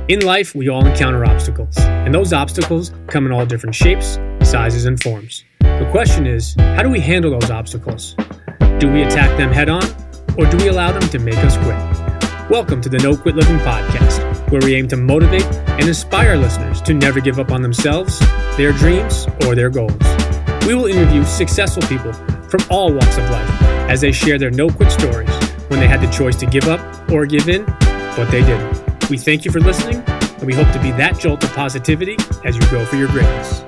In life, we all encounter obstacles, and those obstacles come in all different shapes, sizes, and forms. The question is, how do we handle those obstacles? Do we attack them head on, or do we allow them to make us quit? Welcome to the No Quit Living podcast, where we aim to motivate and inspire listeners to never give up on themselves, their dreams, or their goals. We will interview successful people from all walks of life as they share their no-quit stories when they had the choice to give up or give in, but they didn't. We thank you for listening, and we hope to be that jolt of positivity as you go for your greatness.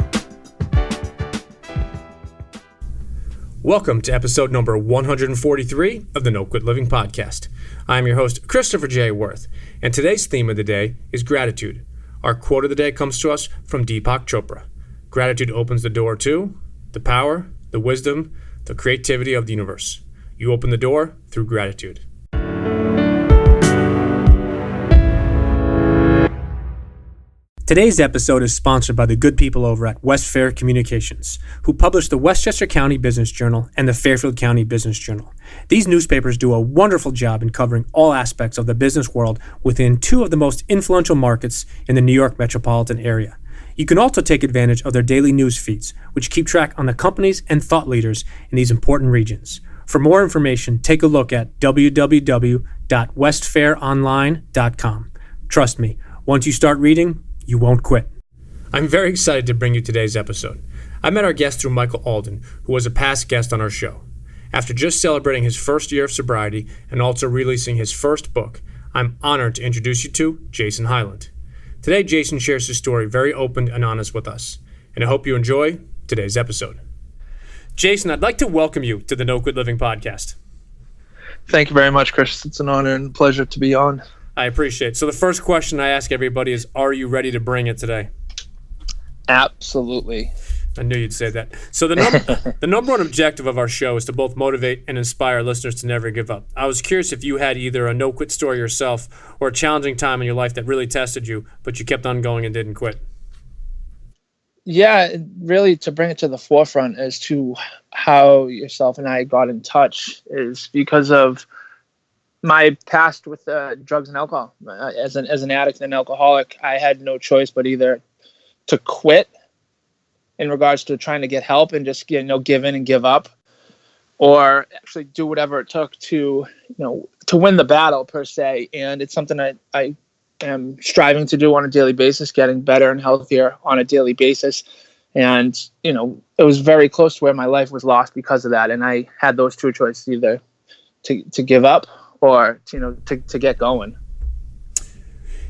Welcome to episode number 143 of the No Quit Living podcast. I'm your host, Christopher J. Worth, and today's theme of the day is gratitude. Our quote of the day comes to us from Deepak Chopra. Gratitude opens the door to the power, the wisdom, the creativity of the universe. You open the door through gratitude. Today's episode is sponsored by the good people over at West Fair Communications, who publish the Westchester County Business Journal and the Fairfield County Business Journal. These newspapers do a wonderful job in covering all aspects of the business world within two of the most influential markets in the New York metropolitan area. You can also take advantage of their daily news feeds, which keep track on the companies and thought leaders in these important regions. For more information, take a look at www.westfaironline.com. Trust me, once you start reading, you won't quit. I'm very excited to bring you today's episode. I met our guest through Michael Alden, who was a past guest on our show. After just celebrating his first year of sobriety and also releasing his first book, I'm honored to introduce you to Jason Hyland. Today, Jason shares his story very open and honest with us, and I hope you enjoy today's episode. Jason, I'd like to welcome you to the No Quit Living podcast. Thank you very much, Chris. It's an honor and pleasure to be on. I appreciate it. So the first question I ask everybody is, are you ready to bring it today? Absolutely. I knew you'd say that. So the number one objective of our show is to both motivate and inspire listeners to never give up. I was curious if you had either a no-quit story yourself or a challenging time in your life that really tested you, but you kept on going and didn't quit. Yeah, really to bring it to the forefront as to how yourself and I got in touch is because of my past with drugs and alcohol. As an addict and an alcoholic, I had no choice but either to quit in regards to trying to get help and just give in and give up, or actually do whatever it took to win the battle per se. And it's something I am striving to do on a daily basis, getting better and healthier on a daily basis. And it was very close to where my life was lost because of that. And I had those two choices, either to give up or to get going.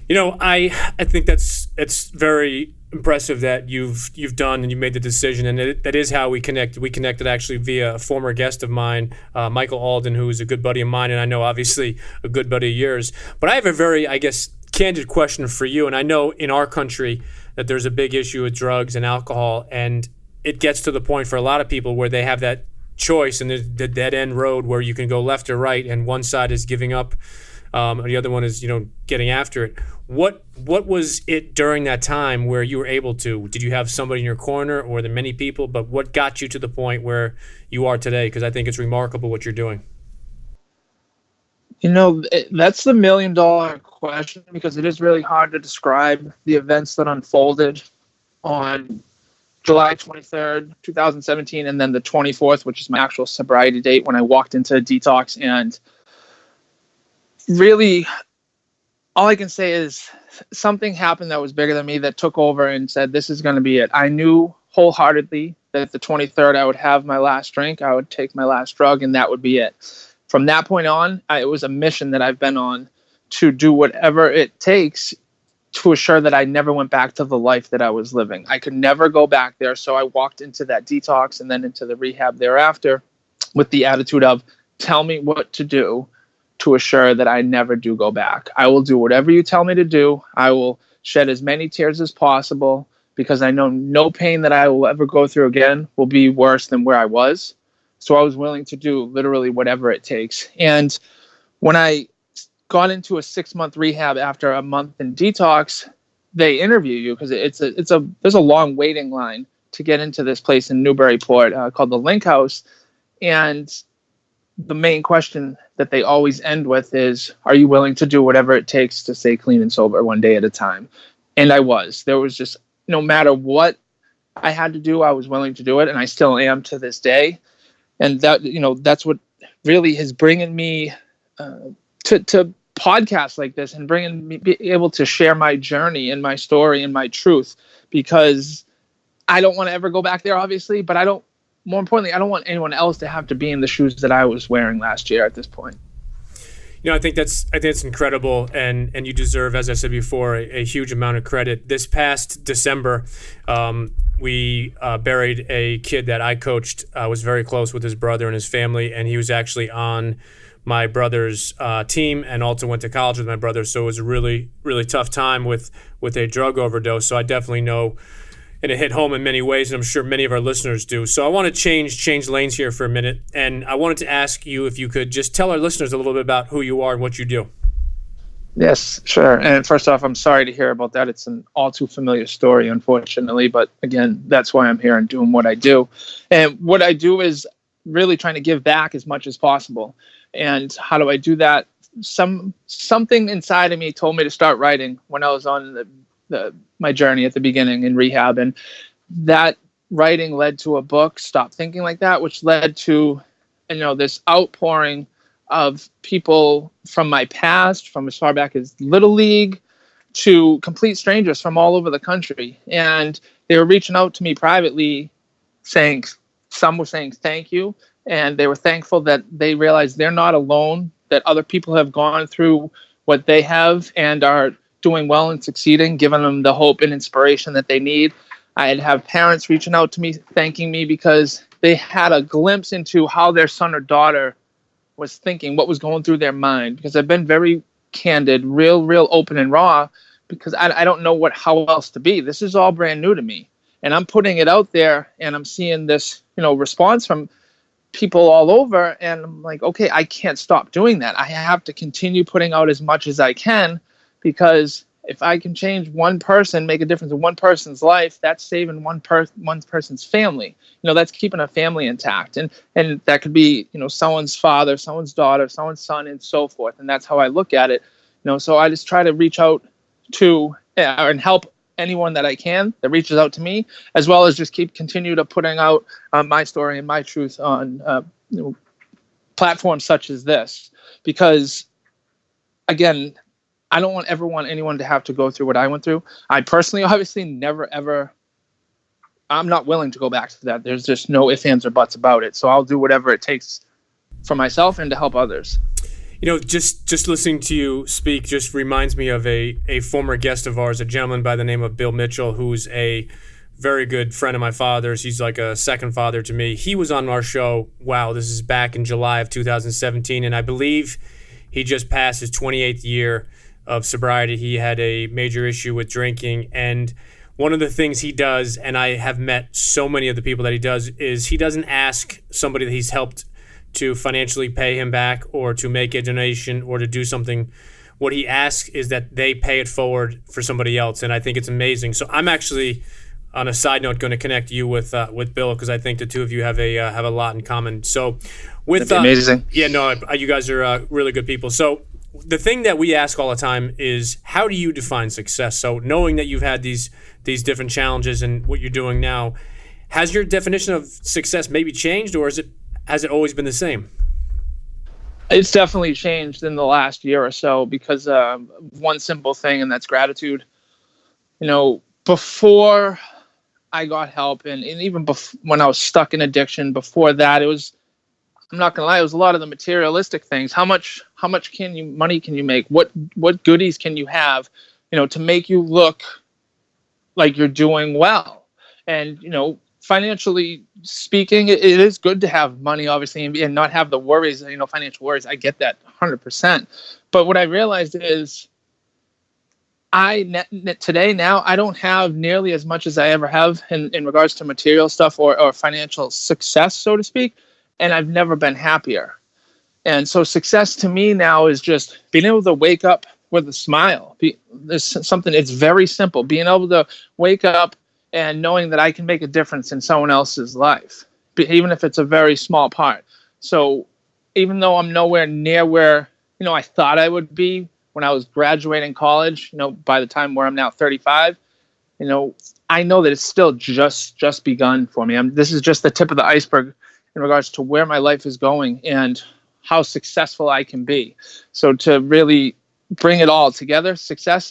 I think it's very impressive that you've done and you made the decision, and that is how we connected. We connected actually via a former guest of mine, Michael Alden, who is a good buddy of mine, and I know obviously a good buddy of yours. But I have a very, candid question for you, and I know in our country that there's a big issue with drugs and alcohol, and it gets to the point for a lot of people where they have that choice and the dead end road where you can go left or right, and one side is giving up, and the other one is getting after it. What was it during that time where you were able to? Did you have somebody in your corner, or were there many people? But what got you to the point where you are today? Because I think it's remarkable what you're doing. That's the $1 million question, because it is really hard to describe the events that unfolded on July 23rd, 2017, and then the 24th, which is my actual sobriety date, when I walked into detox. And really, all I can say is something happened that was bigger than me, that took over and said, this is going to be it. I knew wholeheartedly that the 23rd I would have my last drink, I would take my last drug, and that would be it. From that point on, it was a mission that I've been on to do whatever it takes to assure that I never went back to the life that I was living. I could never go back there. So I walked into that detox and then into the rehab thereafter with the attitude of, tell me what to do to assure that I never do go back. I will do whatever you tell me to do. I will shed as many tears as possible, because I know no pain that I will ever go through again will be worse than where I was. So I was willing to do literally whatever it takes. And when I got into a 6-month rehab after a month in detox, they interview you, because there's a long waiting line to get into this place in Newburyport called the Link House. And the main question that they always end with is, are you willing to do whatever it takes to stay clean and sober one day at a time? And I was. There was just, no matter what I had to do, I was willing to do it, and I still am to this day. And that, that's what really is bringing me to podcasts like this, and bringing me be able to share my journey and my story and my truth, because I don't want to ever go back there, obviously, but more importantly, I don't want anyone else to have to be in the shoes that I was wearing last year at this point. I think that's incredible, and you deserve, as I said before, a huge amount of credit. This past December, we buried a kid that I coached. I was very close with his brother and his family, and he was actually on my brother's team and also went to college with my brother. So it was a really, really tough time with a drug overdose. So I definitely know, and it hit home in many ways, and I'm sure many of our listeners do. So I want to change lanes here for a minute, and I wanted to ask you if you could just tell our listeners a little bit about who you are and what you do. Yes, sure. And first off, I'm sorry to hear about that. It's an all too familiar story, unfortunately. But again, that's why I'm here and doing what I do. And what I do is really trying to give back as much as possible. And how do I do that? Something inside of me told me to start writing when I was on my journey at the beginning in rehab, and that writing led to a book, Stop Thinking Like That, which led to this outpouring of people from my past, from as far back as Little League to complete strangers from all over the country. And they were reaching out to me privately, some were saying thank you, and they were thankful that they realized they're not alone, that other people have gone through what they have and are doing well and succeeding, giving them the hope and inspiration that they need. I'd have parents reaching out to me, thanking me because they had a glimpse into how their son or daughter was thinking, what was going through their mind. Because I've been very candid, real open and raw, because I don't know how else to be. This is all brand new to me. And I'm putting it out there, and I'm seeing this, response from people all over. And I'm like, okay, I can't stop doing that. I have to continue putting out as much as I can, because if I can change one person, make a difference in one person's life, that's saving one person's family. That's keeping a family intact. And that could be, someone's father, someone's daughter, someone's son, and so forth. And that's how I look at it. So I just try to reach out to and help anyone that I can that reaches out to me, as well as just continue to putting out my story and my truth on platforms such as this. Because, again, I don't ever want anyone to have to go through what I went through. I personally, obviously, never, ever, I'm not willing to go back to that. There's just no ifs, ands, or buts about it. So I'll do whatever it takes for myself and to help others. Just listening to you speak just reminds me of a former guest of ours, a gentleman by the name of Bill Mitchell, who's a very good friend of my father's. He's like a second father to me. He was on our show, this is back in July of 2017, and I believe he just passed his 28th year of sobriety. He had a major issue with drinking, and one of the things he does, and I have met so many of the people that he does, is he doesn't ask somebody that he's helped to financially pay him back or to make a donation or to do something. What he asks is that they pay it forward for somebody else, and I think it's amazing. So I'm actually, on a side note, going to connect you with Bill, because I think the two of you have a lot in common. So with amazing. Yeah, no, you guys are really good people. So the thing that we ask all the time is, how do you define success? So knowing that you've had these different challenges and what you're doing now, has your definition of success maybe changed, or has it always been the same? It's definitely changed in the last year or so, because one simple thing, and that's gratitude. Before I got help, and even when I was stuck in addiction, before that, I'm not gonna lie, it was a lot of the materialistic things. How much money can you make? What goodies can you have, to make you look like you're doing well? And financially speaking, it is good to have money, obviously, and not have the worries, financial worries. I get that 100%. But what I realized is, today now, I don't have nearly as much as I ever have in regards to material stuff or financial success, so to speak. And I've never been happier. And so success to me now is just being able to wake up with a smile. It's very simple. Being able to wake up and knowing that I can make a difference in someone else's life, even if it's a very small part. So even though I'm nowhere near where, I thought I would be when I was graduating college, by the time where I'm now 35, I know that it's still just begun for me. This is just the tip of the iceberg in regards to where my life is going and how successful I can be. So to really bring it all together, success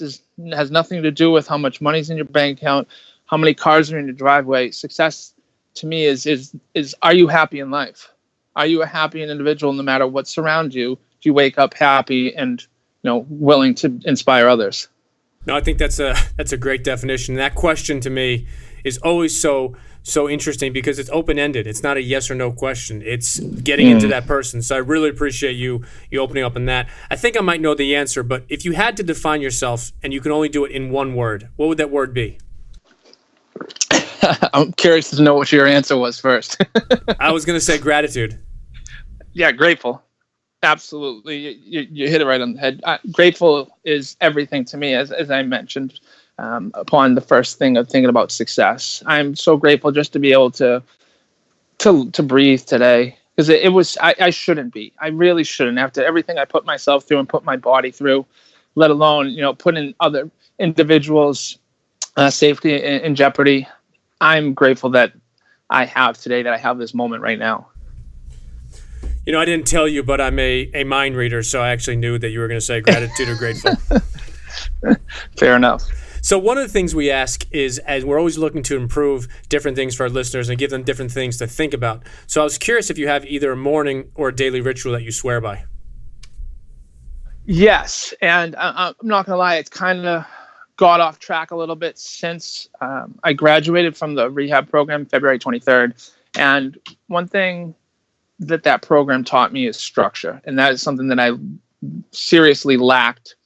has nothing to do with how much money's in your bank account, how many cars are in your driveway. Success to me is are you happy in life? Are you a happy individual no matter what surrounds you? Do you wake up happy and willing to inspire others? No, I think that's a great definition. That question to me is always so interesting because it's open-ended. It's not a yes or no question. It's getting into that person. So I really appreciate you opening up on that. I think I might know the answer, but if you had to define yourself and you can only do it in one word, what would that word be? I'm curious to know what your answer was first. I was going to say gratitude. Yeah, grateful. Absolutely. You hit it right on the head. Grateful is everything to me, as I mentioned upon the first thing of thinking about success. I'm so grateful just to be able to breathe today, because I shouldn't be. I really shouldn't. After everything I put myself through and put my body through, let alone putting other individuals' safety in jeopardy, I'm grateful that I have this moment right now. I didn't tell you, but I'm a mind reader, so I actually knew that you were going to say gratitude or grateful. Fair enough. So one of the things we ask is, as we're always looking to improve different things for our listeners and give them different things to think about. So I was curious if you have either a morning or a daily ritual that you swear by. Yes, and I'm not going to lie, it's kind of got off track a little bit since I graduated from the rehab program February 23rd. And one thing that program taught me is structure. And that is something that I seriously lacked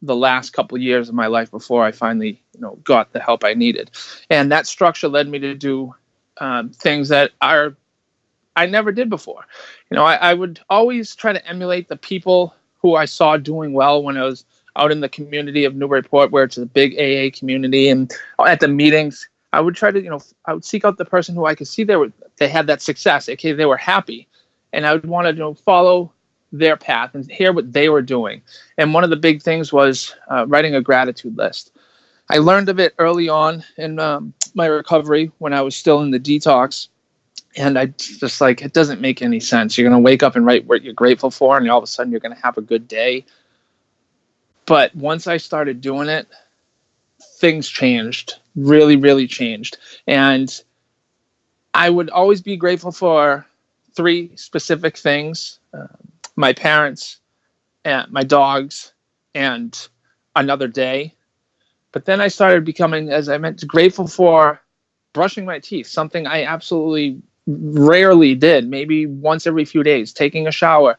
the last couple of years of my life before I finally, got the help I needed. And that structure led me to do things that I never did before. I would always try to emulate the people who I saw doing well when I was out in the community of Newburyport, where it's a big AA community, and at the meetings, I would try to, I would seek out the person who I could see they had that success. Okay, they were happy, and I would want to follow their path and hear what they were doing. And one of the big things was writing a gratitude list. I learned of it early on in my recovery when I was still in the detox, and I just it doesn't make any sense. You're going to wake up and write what you're grateful for, and all of a sudden you're going to have a good day. But once I started doing it, things changed, really, really changed. And I would always be grateful for 3 specific things: my parents, and my dogs, and another day. But then I started becoming, as I meant, grateful for brushing my teeth, something I absolutely rarely did, maybe once every few days, taking a shower,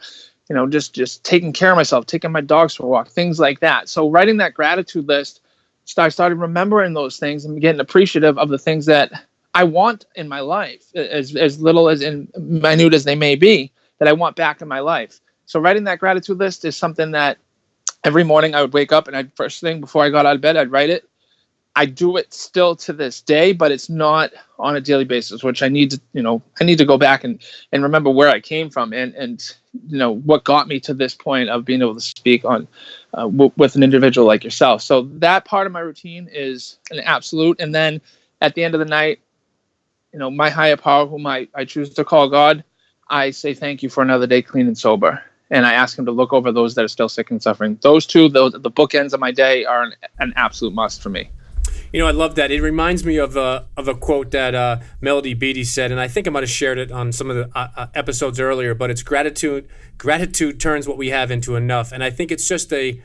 just taking care of myself, taking my dogs for a walk, things like that. So writing that gratitude list, I started remembering those things and getting appreciative of the things that I want in my life, as little as minute as they may be, that I want back in my life. So writing that gratitude list is something that every morning I would wake up and first thing before I got out of bed, I'd write it. I do it still to this day, but it's not on a daily basis, which I need to go back and remember where I came from and what got me to this point of being able to speak on with an individual like yourself. So that part of my routine is an absolute. And then at the end of the night, my higher power, whom I choose to call God, I say thank you for another day clean and sober. And I ask him to look over those that are still sick and suffering. The bookends of my day are an absolute must for me. I love that. It reminds me of a quote that Melody Beattie said, and I think I might have shared it on some of the episodes earlier, but it's gratitude turns what we have into enough. And I think it's just a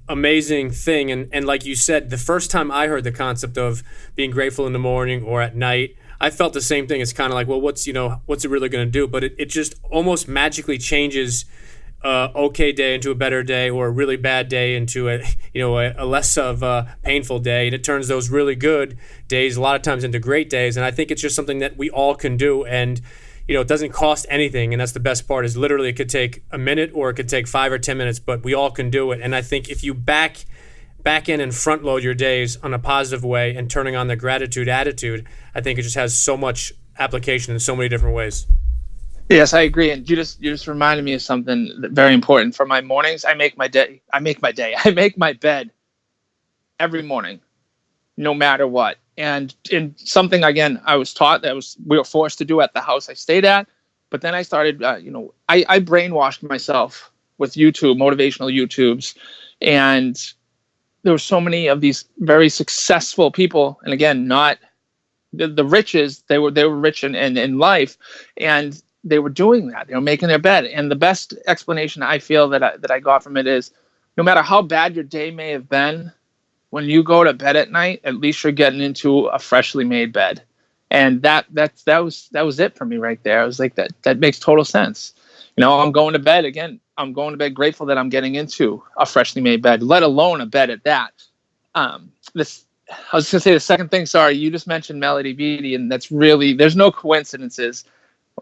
amazing thing. And like you said, the first time I heard the concept of being grateful in the morning or at night, I felt the same thing. It's kind of like, well, what's it really going to do? But it just almost magically changes okay day into a better day, or a really bad day into a less of a painful day, and it turns those really good days a lot of times into great days. And I think it's just something that we all can do, and it doesn't cost anything. And that's the best part, is literally it could take a minute or it could take 5 or 10 minutes, but we all can do it. And I think if you back in and front load your days on a positive way and turning on the gratitude attitude, I think it just has so much application in so many different ways. Yes, I agree. And you just reminded me of something very important. For my mornings, I make my day. I make my day. I make my bed every morning, no matter what. And in something again, I was taught that we were forced to do at the house I stayed at. But then I started, I brainwashed myself with YouTube, motivational YouTubes, and there were so many of these very successful people, and again, not the riches. They were rich in life, and they were doing that. They were making their bed. And the best explanation I feel that I got from it is, no matter how bad your day may have been, when you go to bed at night, at least you're getting into a freshly made bed. And that was it for me right there. I was like, that makes total sense. I'm going to bed again. I'm going to bed grateful that I'm getting into a freshly made bed, let alone a bed at that. I was going to say the second thing. Sorry, you just mentioned Melody Beattie, and that's really, there's no coincidences.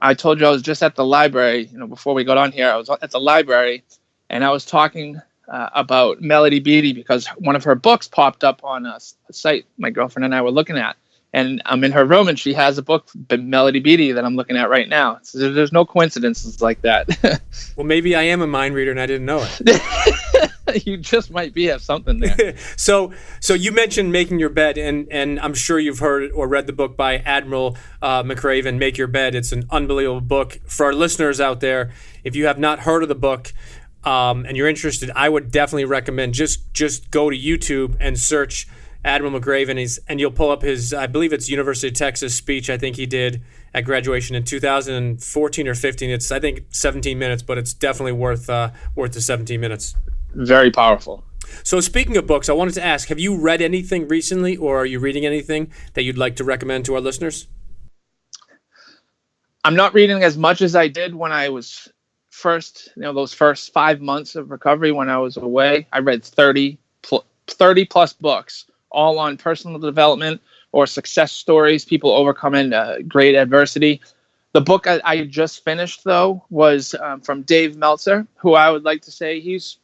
I told you I was just at the library. Before we got on here, I was at the library, and I was talking about Melody Beattie because one of her books popped up on a site my girlfriend and I were looking at. And I'm in her room, and she has a book, Melody Beattie, that I'm looking at right now. So there's no coincidences like that. Well, maybe I am a mind reader and I didn't know it. You just might have something there. So you mentioned making your bed, and I'm sure you've heard or read the book by Admiral McRaven, Make Your Bed. It's an unbelievable book. For our listeners out there, if you have not heard of the book and you're interested, I would definitely recommend just go to YouTube and search Admiral McRaven, and you'll pull up his, I believe it's University of Texas speech I think he did at graduation in 2014 or 15. It's, I think, 17 minutes, but it's definitely worth the 17 minutes. Very powerful. So speaking of books, I wanted to ask, have you read anything recently, or are you reading anything that you'd like to recommend to our listeners? I'm not reading as much as I did when I was those first 5 months of recovery when I was away. I read 30 plus books, all on personal development or success stories, people overcoming great adversity. The book I just finished, though, was from Dave Meltzer, who I would like to say he's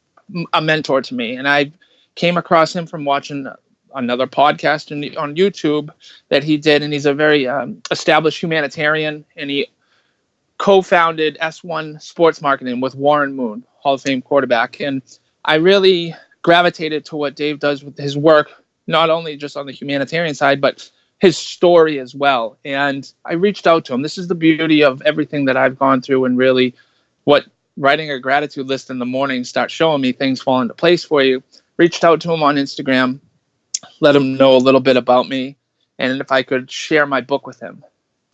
a mentor to me. And I came across him from watching another podcast on YouTube that he did. And he's a very established humanitarian, and he co-founded S1 Sports Marketing with Warren Moon, Hall of Fame quarterback. And I really gravitated to what Dave does with his work, not only just on the humanitarian side, but his story as well. And I reached out to him. This is the beauty of everything that I've gone through, and really what writing a gratitude list in the morning starts showing me things fall into place for you. Reached out to him on Instagram, let him know a little bit about me, and if I could share my book with him.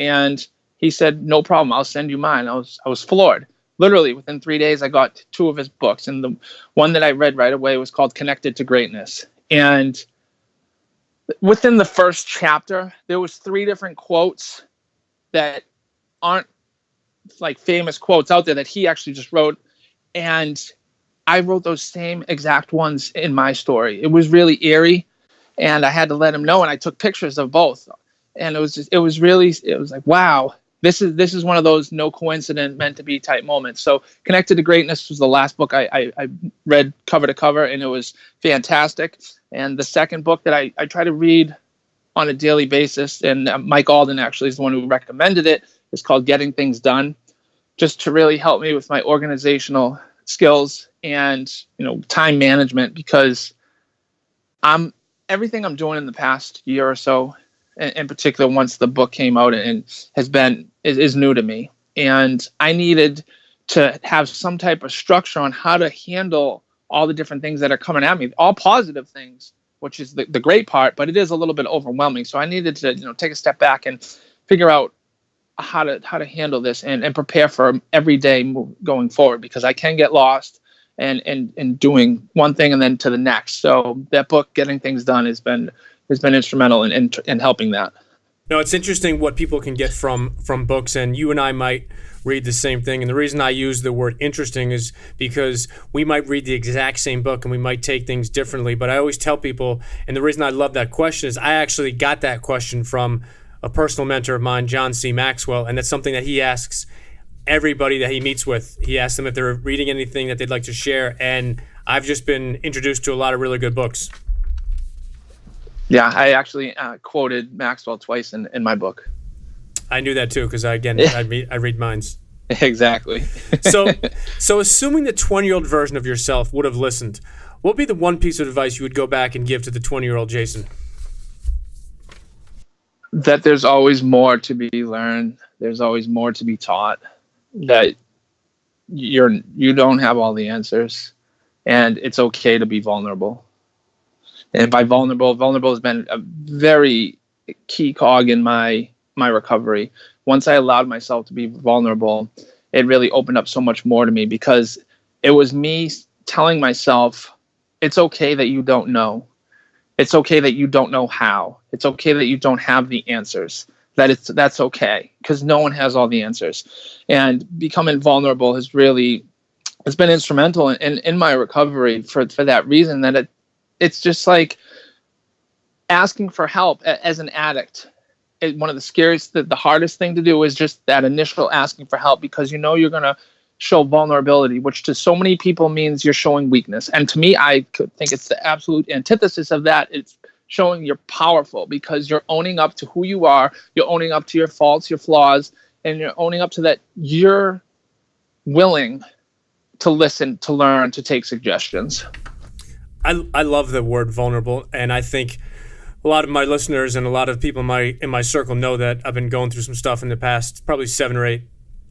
And he said, no problem, I'll send you mine. I was floored. Literally within 3 days, I got 2 of his books. And the one that I read right away was called Connected to Greatness. And within the first chapter, there was 3 different quotes that aren't like famous quotes out there that he actually just wrote. And I wrote those same exact ones in my story. It was really eerie, and I had to let him know. And I took pictures of both. And it was like, wow, this is one of those no coincidence, meant to be type moments. So Connected to Greatness was the last book I read cover to cover, and it was fantastic. And the second book that I try to read on a daily basis, and Mike Alden actually is the one who recommended it, is called Getting Things Done, just to really help me with my organizational skills and time management, because everything I'm doing in the past year or so, in particular once the book came out and is new to me. And I needed to have some type of structure on how to handle all the different things that are coming at me, all positive things, which is the great part, but it is a little bit overwhelming. So I needed to take a step back and figure out how to handle this and prepare for every day going forward, because I can get lost and doing one thing and then to the next. So that book, Getting Things Done, has been instrumental in helping that. No, it's interesting what people can get from books, and you and I might read the same thing. And the reason I use the word interesting is because we might read the exact same book and we might take things differently. But I always tell people, and the reason I love that question is I actually got that question from a personal mentor of mine, John C. Maxwell, and that's something that he asks everybody that he meets with. He asks them if they're reading anything that they'd like to share, and I've just been introduced to a lot of really good books. Yeah, I actually quoted Maxwell twice in my book. I knew that too, because I read mines. Exactly. So, so assuming the 20-year-old version of yourself would have listened, what would be the one piece of advice you would go back and give to the 20-year-old Jason? That there's always more to be learned. There's always more to be taught. That you don't have all the answers, and it's okay to be vulnerable. And by vulnerable has been a very key cog in my recovery. Once I allowed myself to be vulnerable, it really opened up so much more to me, because it was me telling myself, it's okay that you don't know. It's okay that you don't know how. It's okay that you don't have the answers. That's okay, because no one has all the answers. And becoming vulnerable has been instrumental in my recovery for that reason, that it's just like asking for help as an addict. One of the scariest, the hardest thing to do is just that initial asking for help, because you're going to show vulnerability, which to so many people means you're showing weakness. And to me, I could think it's the absolute antithesis of that. It's showing you're powerful, because you're owning up to who you are. You're owning up to your faults, your flaws, and you're owning up to that you're willing to listen, to learn, to take suggestions. I love the word vulnerable, and I think a lot of my listeners and a lot of people in my circle know that I've been going through some stuff in the past probably 7 or 8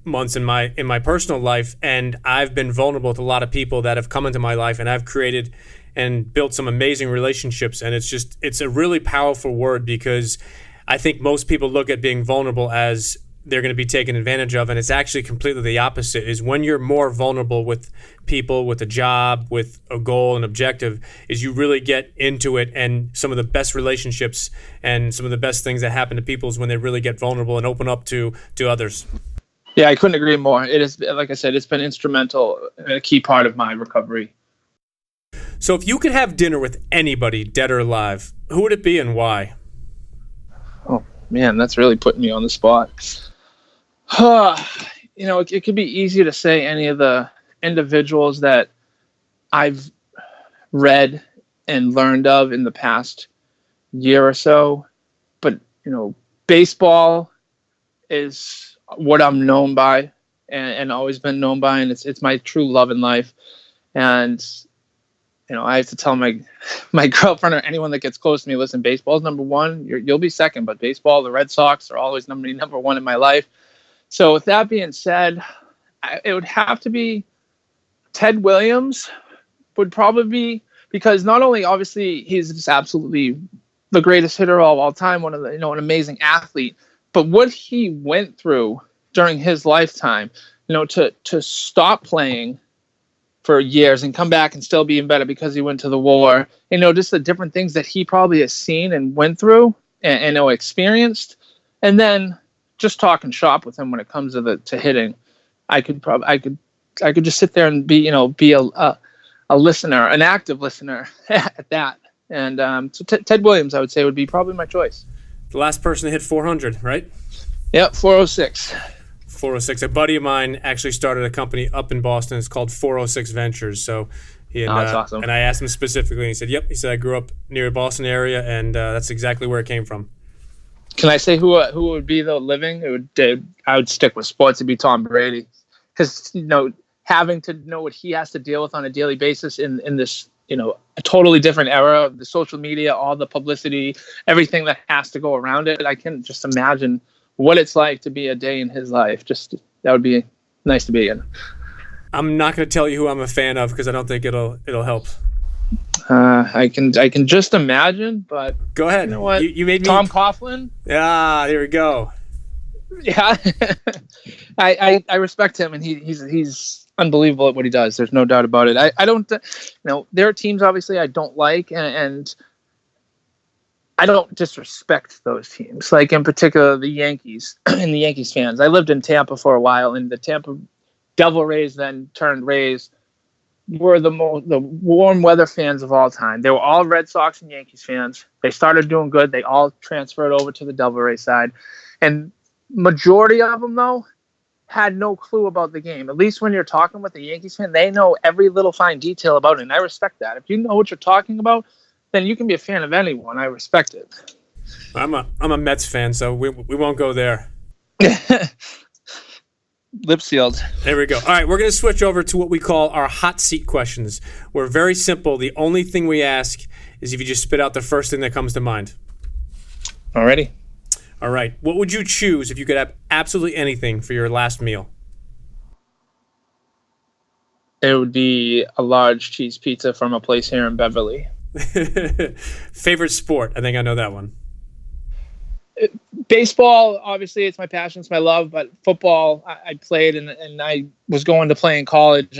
months in my personal life, and I've been vulnerable to a lot of people that have come into my life, and I've created and built some amazing relationships. And it's a really powerful word, because I think most people look at being vulnerable as they're going to be taken advantage of, and it's actually completely the opposite. Is when you're more vulnerable with people, with a job, with a goal and objective, is you really get into it. And some of the best relationships and some of the best things that happen to people is when they really get vulnerable and open up to others. Yeah, I couldn't agree more. It is, like I said, it's been instrumental, a key part of my recovery. So if you could have dinner with anybody, dead or alive, who would it be and why? Oh man, that's really putting me on the spot. It could be easy to say any of the individuals that I've read and learned of in the past year or so, but baseball is what I'm known by, and always been known by, and it's my true love in life. And I have to tell my girlfriend or anyone that gets close to me, listen, baseball's number one. You'll be second, but baseball, the Red Sox are always number one in my life. So with that being said, it would have to be Ted Williams. Would probably be, because not only obviously he's just absolutely the greatest hitter of all time, one of the an amazing athlete, but what he went through during his lifetime, to stop playing for years and come back and still be even better because he went to the war, just the different things that he probably has seen and went through and experienced, and then just talk and shop with him when it comes to hitting. I could just sit there and be a listener, an active listener at that. And so Ted Williams, I would say, would be probably my choice. The last person to hit 400, right? Yep, 406. 406. A buddy of mine actually started a company up in Boston. It's called 406 Ventures. So that's awesome. And I asked him specifically, and he said, yep. He said, I grew up near the Boston area, and that's exactly where it came from. Can I say who it would be, though, living? I would stick with sports. It'd be Tom Brady. Because, having to know what he has to deal with on a daily basis in this, a totally different era of the social media, all the publicity, everything that has to go around it. I can just imagine what it's like to be a day in his life. That would be nice to be in. I'm not going to tell you who I'm a fan of, because I don't think it'll help. I can just imagine, but go ahead. You know what? You made me. Tom Coughlin. Yeah, there we go. Yeah, I respect him, and he's unbelievable at what he does. There's no doubt about it. I don't, there are teams obviously I don't like, and I don't disrespect those teams. Like in particular the Yankees and the Yankees fans. I lived in Tampa for a while, and the Tampa Devil Rays then turned Rays were the warm weather fans of all time. They were all Red Sox and Yankees fans. They started doing good. They all transferred over to the Devil Rays side. And majority of them, though, had no clue about the game. At least when you're talking with a Yankees fan, they know every little fine detail about it, and I respect that. If you know what you're talking about, then you can be a fan of anyone. I respect it. I'm a Mets fan, so we won't go there. lip sealed. There we go. All right, we're going to switch over to what we call our hot seat questions. We're very simple. The only thing we ask is if you just spit out the first thing that comes to mind. Alrighty. All right. What would you choose if you could have absolutely anything for your last meal? It would be a large cheese pizza from a place here in Beverly. Favorite sport? I think I know that one. Baseball, obviously, it's my passion, it's my love. But football, I played, and I was going to play in college.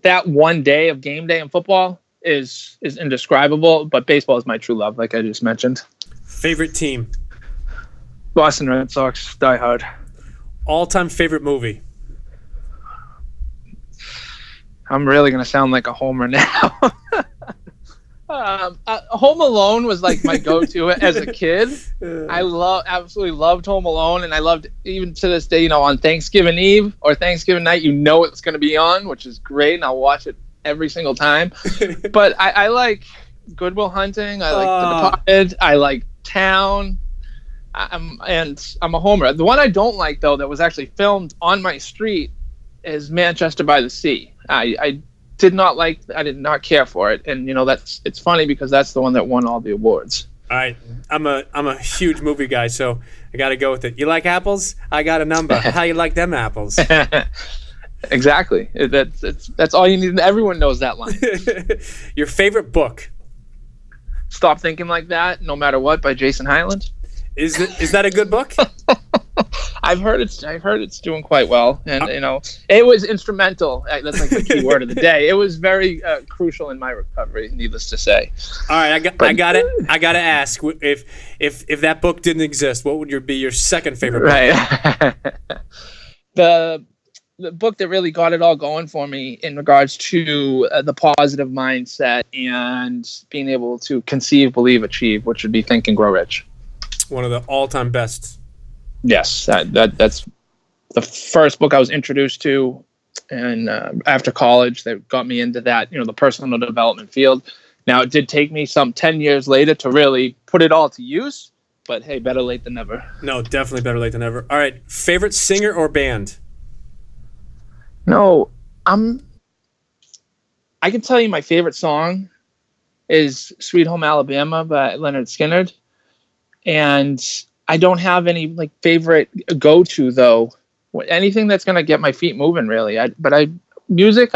That one day of game day in football is indescribable. But baseball is my true love, like I just mentioned. Favorite team? Boston Red Sox, die hard. All-time favorite movie? I'm really gonna sound like a homer now. Home Alone was like my go-to as a kid. I absolutely loved Home Alone, and I loved, even to this day, on Thanksgiving Eve or Thanksgiving night, it's going to be on, which is great, and I'll watch it every single time. But I like Good Will Hunting. I like The Departed. I like Town. I'm a homer. The one I don't like, though, that was actually filmed on my street is Manchester by the Sea. I did not care for it, and it's funny because that's the one that won all the awards. All right, I'm a huge movie guy, so I got to go with it. You like apples? I got a number. How you like them apples? Exactly. That's all you need. Everyone knows that line. Your favorite book? Stop Thinking Like That, No Matter What, by Jason Hyland. Is that a good book? I've heard it's doing quite well, and it was instrumental. That's like the key word of the day. It was very crucial in my recovery, needless to say. All right, I got to ask, if that book didn't exist, what would be your second favorite book? Right. The book that really got it all going for me in regards to the positive mindset and being able to conceive, believe, achieve, which would be Think and Grow Rich. One of the all-time bests. Yes, that's the first book I was introduced to, and after college, that got me into that, the personal development field. Now, it did take me some 10 years later to really put it all to use, but hey, better late than never. No, definitely better late than never. All right, favorite singer or band? No, I can tell you my favorite song is Sweet Home Alabama by Leonard Skinner, and I don't have any favorite go-to though. Anything that's gonna get my feet moving, really. Music,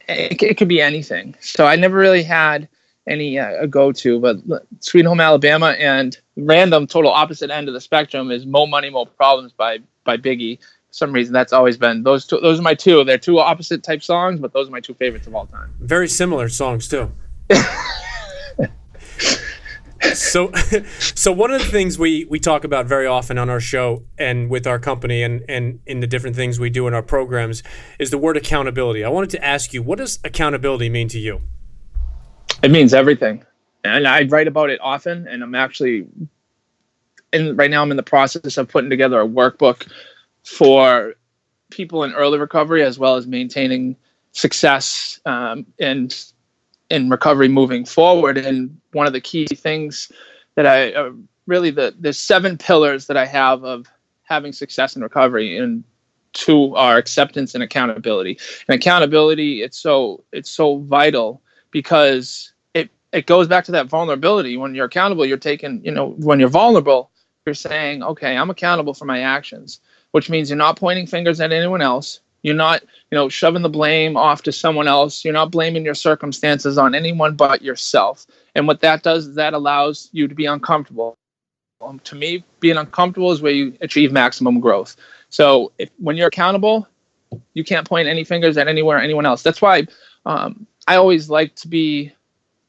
it could be anything. So I never really had any a go-to. But Sweet Home Alabama, and random, total opposite end of the spectrum is Mo Money Mo Problems by Biggie. For some reason, that's always been those two. Those are my two. They're two opposite type songs, but those are my two favorites of all time. Very similar songs too. So one of the things we talk about very often on our show and with our company and in the different things we do in our programs is the word accountability. I wanted to ask you, what does accountability mean to you? It means everything. And I write about it often, and right now I'm in the process of putting together a workbook for people in early recovery as well as maintaining success and in recovery moving forward. And one of the key things that there's 7 pillars that I have of having success in recovery, and 2 are acceptance and accountability. And accountability, it's so vital because it goes back to that vulnerability. When you're accountable, you're taking, when you're vulnerable, you're saying, okay, I'm accountable for my actions, which means you're not pointing fingers at anyone else. You're not, shoving the blame off to someone else. You're not blaming your circumstances on anyone but yourself. And what that does is that allows you to be uncomfortable. To me, being uncomfortable is where you achieve maximum growth. So when you're accountable, you can't point any fingers at anyone else. That's why I always like to be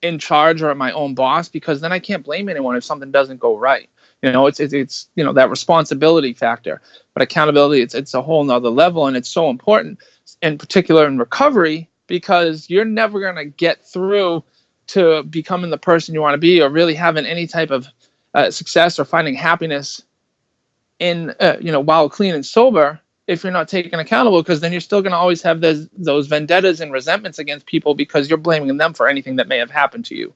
in charge or my own boss, because then I can't blame anyone if something doesn't go right. It's that responsibility factor. But accountability, it's a whole nother level, and it's so important, in particular in recovery, because you're never going to get through to becoming the person you want to be or really having any type of success or finding happiness in while clean and sober if you're not taken accountable, because then you're still going to always have those vendettas and resentments against people because you're blaming them for anything that may have happened to you.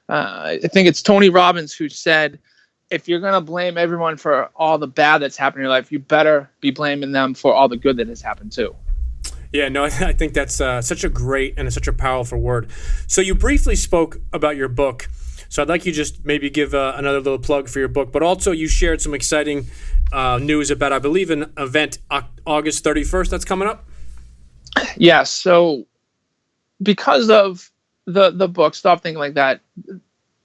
I think it's Tony Robbins who said if you're going to blame everyone for all the bad that's happened in your life, you better be blaming them for all the good that has happened too. Yeah, no, I think that's such a great and such a powerful word. So you briefly spoke about your book. So I'd like you just maybe give another little plug for your book, but also you shared some exciting news about, I believe, an event August 31st that's coming up. Yeah, so because of the book, Stop Thinking Like That,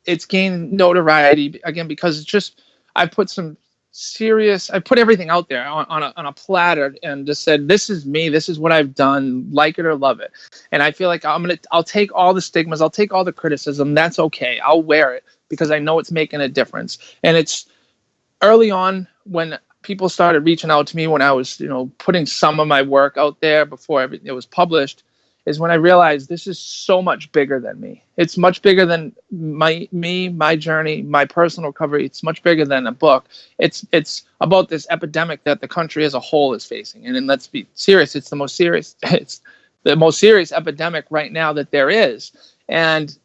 it's gained notoriety again because it's just I put everything out there on a platter and just said, this is me, this is what I've done, like it or love it. And I feel like I'll take all the stigmas, I'll take all the criticism, that's okay. I'll wear it because I know it's making a difference. And it's early on when people started reaching out to me when I was, putting some of my work out there before it was published, is when I realized this is so much bigger than me. It's much bigger than my journey, my personal recovery. It's much bigger than a book. It's about this epidemic that the country as a whole is facing. And then let's be serious, it's the most serious epidemic right now that there is. And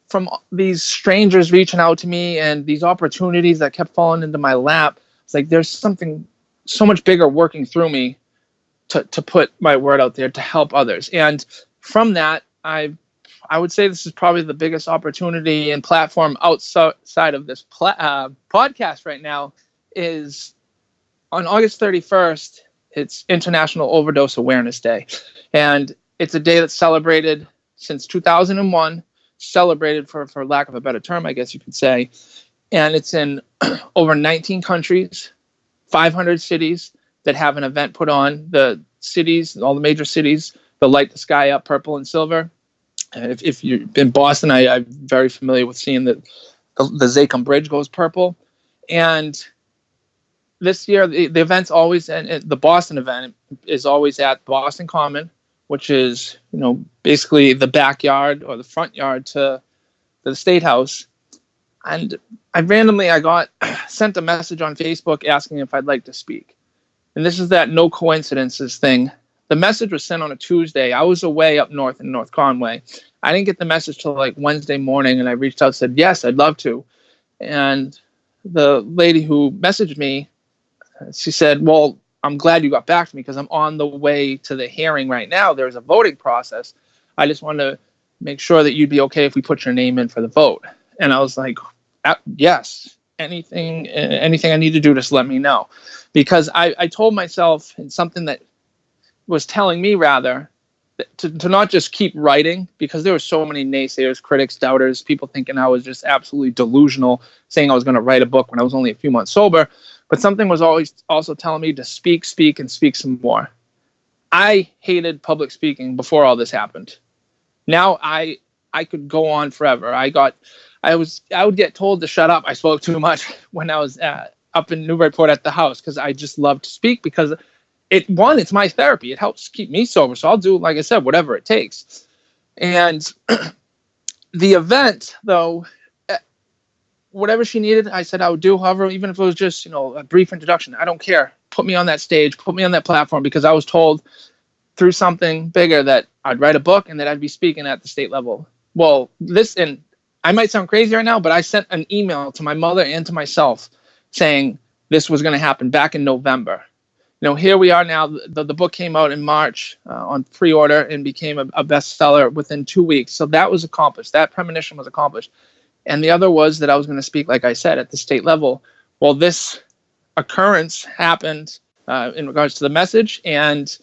from these strangers reaching out to me and these opportunities that kept falling into my lap, it's like there's something so much bigger working through me to put my word out there to help others. And from that, I would say this is probably the biggest opportunity and platform outside of this podcast right now is on August 31st, it's International Overdose Awareness Day. And it's a day that's celebrated since 2001, celebrated for lack of a better term, I guess you could say. And it's in over 19 countries, 500 cities that have an event put on. The cities, all the major cities, they'll light the sky up purple and silver. If you're in Boston, I'm very familiar with seeing the Zachem Bridge goes purple. And this year, the event's always, and the Boston event is always at Boston Common, which is, basically the backyard or the front yard to the State House. And I got sent a message on Facebook asking if I'd like to speak. And this is that no coincidences thing. The message was sent on a Tuesday. I was away up north in North Conway. I didn't get the message till like Wednesday morning, and I reached out and said, yes, I'd love to. And the lady who messaged me, she said, well, I'm glad you got back to me because I'm on the way to the hearing right now. There's a voting process. I just want to make sure that you'd be okay if we put your name in for the vote. And I was like, yes, anything I need to do, just let me know. Because I told myself, and something that was telling me rather, to not just keep writing, because there were so many naysayers, critics, doubters, people thinking I was just absolutely delusional, saying I was going to write a book when I was only a few months sober. But something was always also telling me to speak, and speak some more. I hated public speaking before all this happened. Now I could go on forever. I would get told to shut up. I spoke too much when I was up in Newburyport at the house because I just love to speak because it's my therapy. It helps keep me sober. So I'll do, like I said, whatever it takes. And the event, though, whatever she needed, I said I would do. However, even if it was just, a brief introduction, I don't care. Put me on that stage, put me on that platform, because I was told through something bigger that I'd write a book and that I'd be speaking at the state level. Well, and I might sound crazy right now, but I sent an email to my mother and to myself saying this was going to happen back in November. Here we are now. The book came out in March on pre-order and became a bestseller within 2 weeks. So that was accomplished. That premonition was accomplished. And the other was that I was going to speak, like I said, at the state level. Well, this occurrence happened in regards to the message. And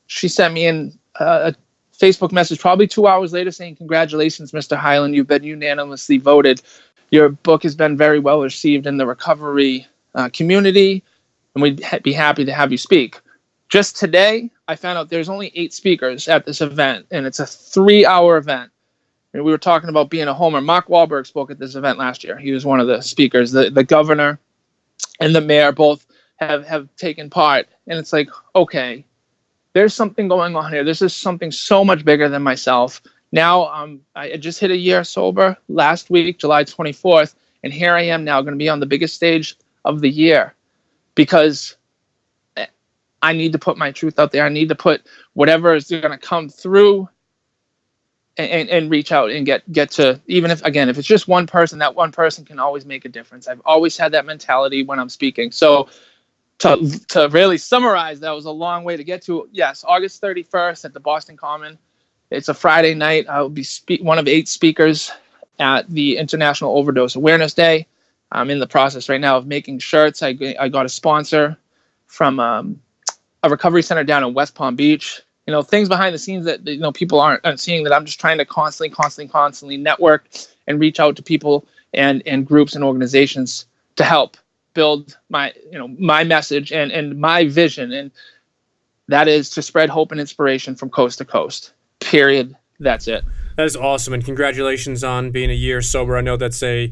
she sent me in a Facebook message probably 2 hours later saying, congratulations, Mr. Hyland, you've been unanimously voted. Your book has been very well received in the recovery community, and we'd be happy to have you speak. Just today, I found out there's only 8 speakers at this event, and it's a 3-hour event. And we were talking about being a homer. Mark Wahlberg spoke at this event last year. He was one of the speakers. The governor and the mayor both have taken part. And it's like, okay, there's something going on here. This is something so much bigger than myself. Now, I just hit a year sober last week, July 24th, and here I am now going to be on the biggest stage of the year because I need to put my truth out there. I need to put whatever is going to come through and reach out and get to, even if it's just one person, that one person can always make a difference. I've always had that mentality when I'm speaking. So to really summarize, that was a long way to get to. Yes, August 31st at the Boston Common. It's a Friday night. I will be one of 8 speakers at the International Overdose Awareness Day. I'm in the process right now of making shirts. I got a sponsor from a recovery center down in West Palm Beach. Things behind the scenes that people aren't seeing, that I'm just trying to constantly network and reach out to people and groups and organizations to help build my message and my vision, and that is to spread hope and inspiration from coast to coast. Period. That's it. That is awesome, and congratulations on being a year sober. I know that's a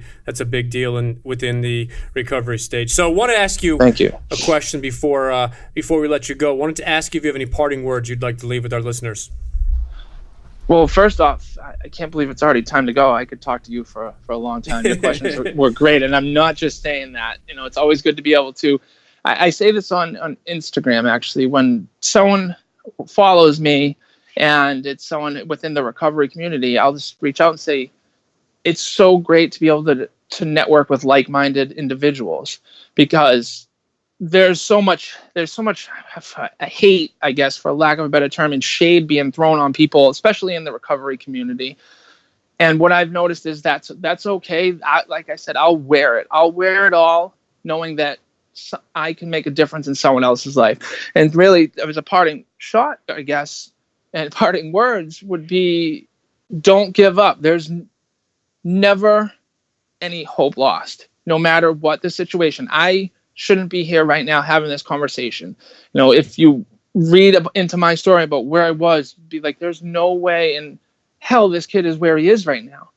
big deal within the recovery stage. So I want to ask you, Thank you, a question before we let you go. I wanted to ask you if you have any parting words you'd like to leave with our listeners. Well, first off, I can't believe it's already time to go. I could talk to you for a long time. Your questions were great, and I'm not just saying that. It's always good to be able to. I say this on Instagram, actually. When someone follows me and it's someone within the recovery community, I'll just reach out and say, it's so great to be able to network with like-minded individuals, because there's so much hate, I guess, for lack of a better term, and shade being thrown on people, especially in the recovery community. And what I've noticed is that's okay. Like I said, I'll wear it. I'll wear it all, knowing that I can make a difference in someone else's life. And really, it was a parting shot, I guess, and parting words would be, don't give up. There's never any hope lost, no matter what the situation. I shouldn't be here right now having this conversation. If you read into my story about where I was, be like, there's no way in hell this kid is where he is right now.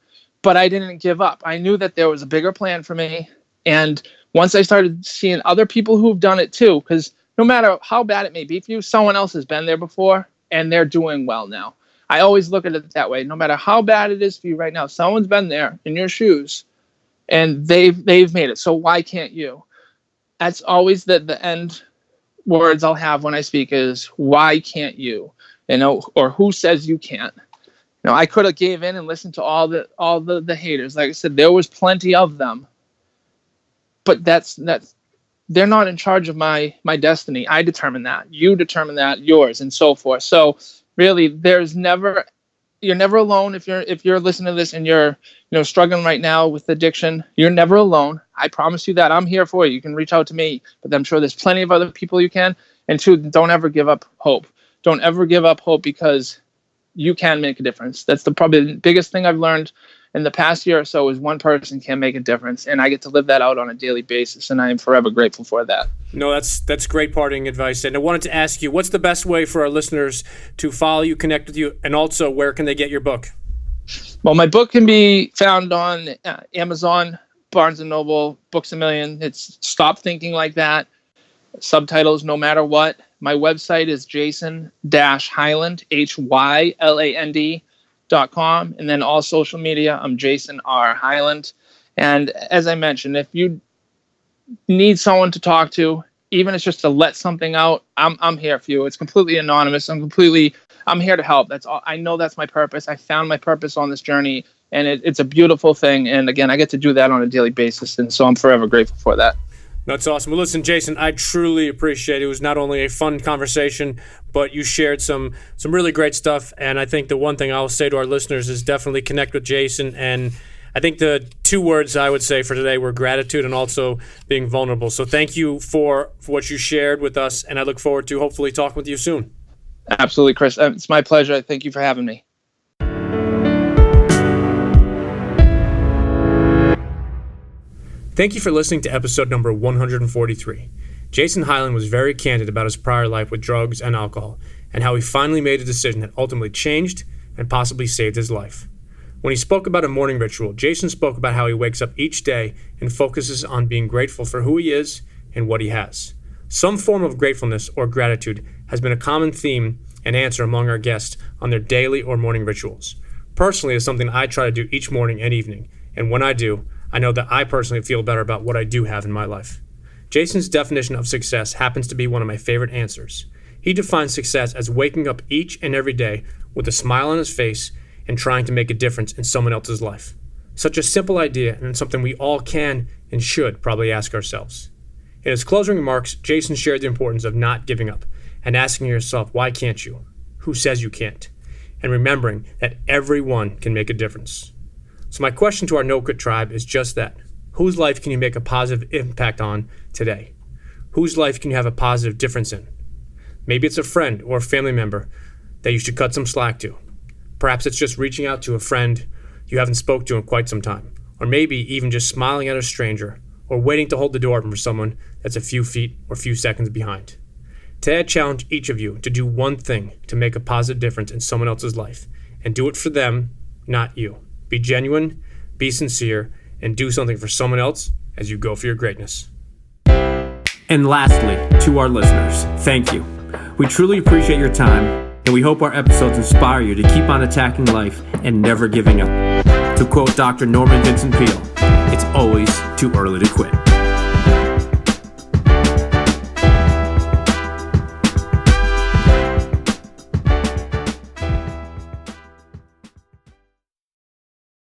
But I didn't give up. I knew that there was a bigger plan for me. And once I started seeing other people who've done it too, because no matter how bad it may be for you, someone else has been there before and they're doing well now. I always look at it that way. No matter how bad it is for you right now, someone's been there in your shoes and they've made it. So why can't you? That's always the end words I'll have when I speak is, why can't you? Or who says you can't? I could have gave in and listened to all the haters. Like I said, there was plenty of them. But that's they're not in charge of my destiny. I determine that. You determine that, yours, and so forth. So really, you're never alone. If you're listening to this and you're struggling right now with addiction, you're never alone. I promise you that. I'm here for you. You can reach out to me, but I'm sure there's plenty of other people you can. And 2, don't ever give up hope. Don't ever give up hope, because you can make a difference. That's probably the biggest thing I've learned in the past year or so, is one person can make a difference, and I get to live that out on a daily basis, and I am forever grateful for that. No, that's great parting advice. And I wanted to ask you, what's the best way for our listeners to follow you, connect with you, and also where can they get your book? Well, my book can be found on Amazon, Barnes & Noble, Books A Million. It's Stop Thinking Like That. Subtitles, No Matter What. My website is jason-hyland, HYLAND.com. And then all social media, I'm Jason R. Hyland. And as I mentioned, if you need someone to talk to, even if it's just to let something out, I'm here for you. It's completely anonymous. I'm here to help. That's all. I know that's my purpose. I found my purpose on this journey, and it's a beautiful thing. And again, I get to do that on a daily basis, and so I'm forever grateful for that. That's awesome. Well, listen, Jason, I truly appreciate it. It was not only a fun conversation, but you shared some really great stuff. And I think the one thing I'll say to our listeners is definitely connect with Jason. And I think the 2 words I would say for today were gratitude and also being vulnerable. So thank you for what you shared with us, and I look forward to hopefully talking with you soon. Absolutely, Chris. It's my pleasure. Thank you for having me. Thank you for listening to episode number 143. Jason Hyland was very candid about his prior life with drugs and alcohol, and how he finally made a decision that ultimately changed and possibly saved his life. When he spoke about a morning ritual, Jason spoke about how he wakes up each day and focuses on being grateful for who he is and what he has. Some form of gratefulness or gratitude has been a common theme and answer among our guests on their daily or morning rituals. Personally, it's something I try to do each morning and evening, and when I do, I know that I personally feel better about what I do have in my life. Jason's definition of success happens to be one of my favorite answers. He defines success as waking up each and every day with a smile on his face and trying to make a difference in someone else's life. Such a simple idea, and something we all can and should probably ask ourselves. In his closing remarks, Jason shared the importance of not giving up and asking yourself, why can't you? Who says you can't? And remembering that everyone can make a difference. So my question to our No Quit tribe is just that. Whose life can you make a positive impact on today? Whose life can you have a positive difference in? Maybe it's a friend or a family member that you should cut some slack to. Perhaps it's just reaching out to a friend you haven't spoke to in quite some time. Or maybe even just smiling at a stranger or waiting to hold the door open for someone that's a few feet or few seconds behind. Today I challenge each of you to do one thing to make a positive difference in someone else's life. And do it for them, not you. Be genuine, be sincere, and do something for someone else as you go for your greatness. And lastly, to our listeners, thank you. We truly appreciate your time, and we hope our episodes inspire you to keep on attacking life and never giving up. To quote Dr. Norman Vincent Peale, it's always too early to quit.